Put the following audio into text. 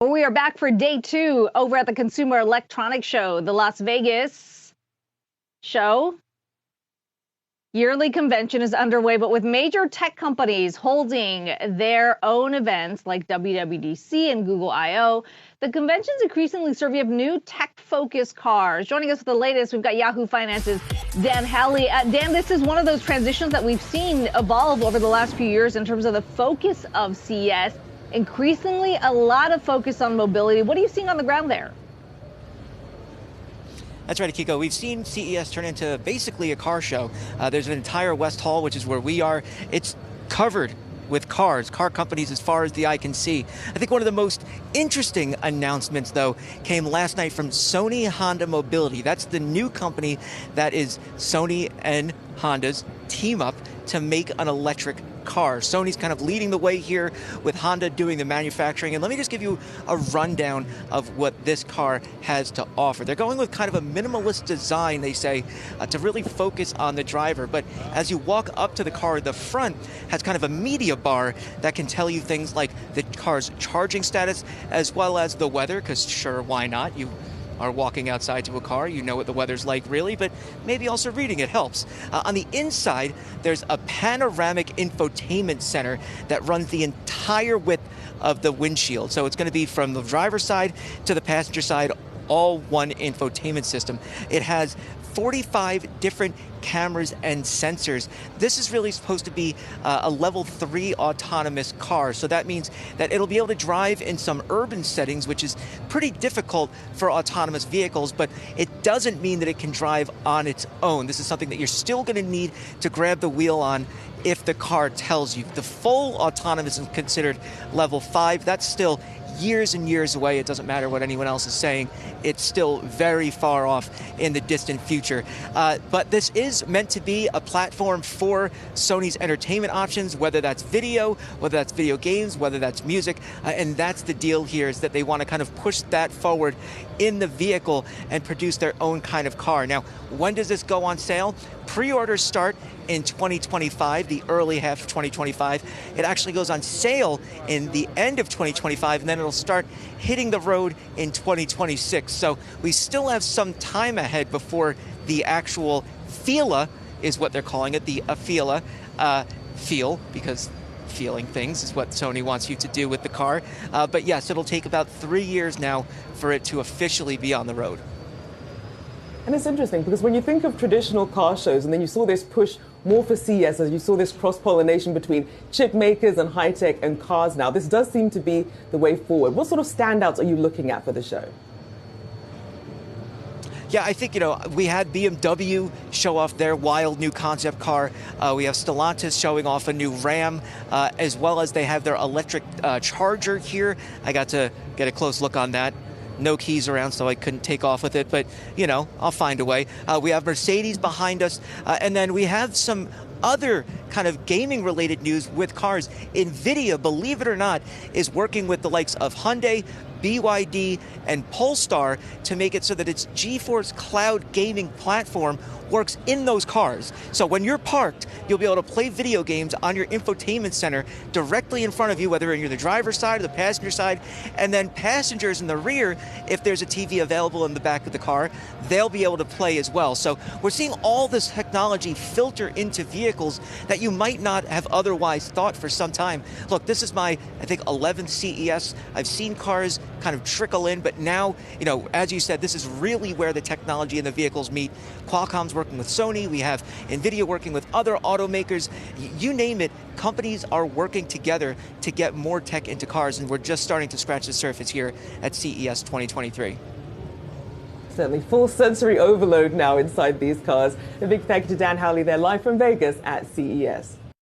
Well, we are back for day 2 over at the Consumer Electronics Show, the Las Vegas show. Yearly convention is underway, but with major tech companies holding their own events like WWDC and Google I/O, the convention's increasingly serving up new tech-focused cars. Joining us with the latest, we've got Yahoo Finance's Dan Howley. Dan, this is one of those transitions that we've seen evolve over the last few years in terms of the focus of CES. Increasingly, a lot of focus on mobility. What are you seeing on the ground there? That's right, Akiko. We've seen CES turn into basically a car show. There's an entire West Hall, which is where we are. It's covered with car companies as far as the eye can see. I think one of the most interesting announcements, though, came last night from Sony Honda Mobility. That's the new company that is Sony and Honda's team up to make an electric car. Sony's kind of leading the way here with Honda doing the manufacturing. And let me just give you a rundown of what this car has to offer. They're going with kind of a minimalist design, they say, to really focus on the driver. But as you walk up to the car, the front has kind of a media bar that can tell you things like the car's charging status as well as the weather, because sure, why not? You are walking outside to a car, you know what the weather's like really, but maybe also reading it helps. On the inside, there's a panoramic infotainment center that runs the entire width of the windshield. So it's going to be from the driver's side to the passenger side, all one infotainment system. It has 45 different cameras and sensors. This is really supposed to be a level 3 autonomous car. So that means that it'll be able to drive in some urban settings, which is pretty difficult for autonomous vehicles, but it doesn't mean that it can drive on its own. This is something that you're still going to need to grab the wheel on if the car tells you. The full autonomous is considered level 5. That's still years and years away. It doesn't matter what anyone else is saying. It's still very far off in the distant future. But this is meant to be a platform for Sony's entertainment options, whether that's video, whether that's video games, whether that's music. And that's the deal here, is that they want to kind of push that forward in the vehicle and produce their own kind of car. Now, when does this go on sale? Pre-orders start in 2025, the early half of 2025. It actually goes on sale in the end of 2025, and then it'll start hitting the road in 2026. So we still have some time ahead before the actual Afeela is what they're calling it, the Afeela feel, because feeling things is what Sony wants you to do with the car. But yes, it'll take about 3 years now for it to officially be on the road. And it's interesting because when you think of traditional car shows and then you saw this push more for CES, as you saw this cross-pollination between chip makers and high-tech and cars now, this does seem to be the way forward. What sort of standouts are you looking at for the show? Yeah, I think, we had BMW show off their wild new concept car. We have Stellantis showing off a new Ram, as well as they have their electric charger here. I got to get a close look on that. No keys around, so I couldn't take off with it, but, I'll find a way. We have Mercedes behind us, and then we have some other kind of gaming-related news with cars. NVIDIA, believe it or not, is working with the likes of Hyundai, BYD, and Polestar to make it so that its GeForce Cloud gaming platform works in those cars. So when you're parked, you'll be able to play video games on your infotainment center directly in front of you, whether you're the driver's side or the passenger side. And then passengers in the rear, if there's a TV available in the back of the car, they'll be able to play as well. So we're seeing all this technology filter into vehicles that you might not have otherwise thought for some time. Look, this is my, I think, 11th CES. I've seen cars kind of trickle in, but now, as you said, this is really where the technology and the vehicles meet. Qualcomm's working with Sony, we have NVIDIA working with other automakers. You name it, companies are working together to get more tech into cars, and we're just starting to scratch the surface here at CES 2023. Certainly full sensory overload now inside these cars. A big thank you to Dan Howley there, live from Vegas at CES.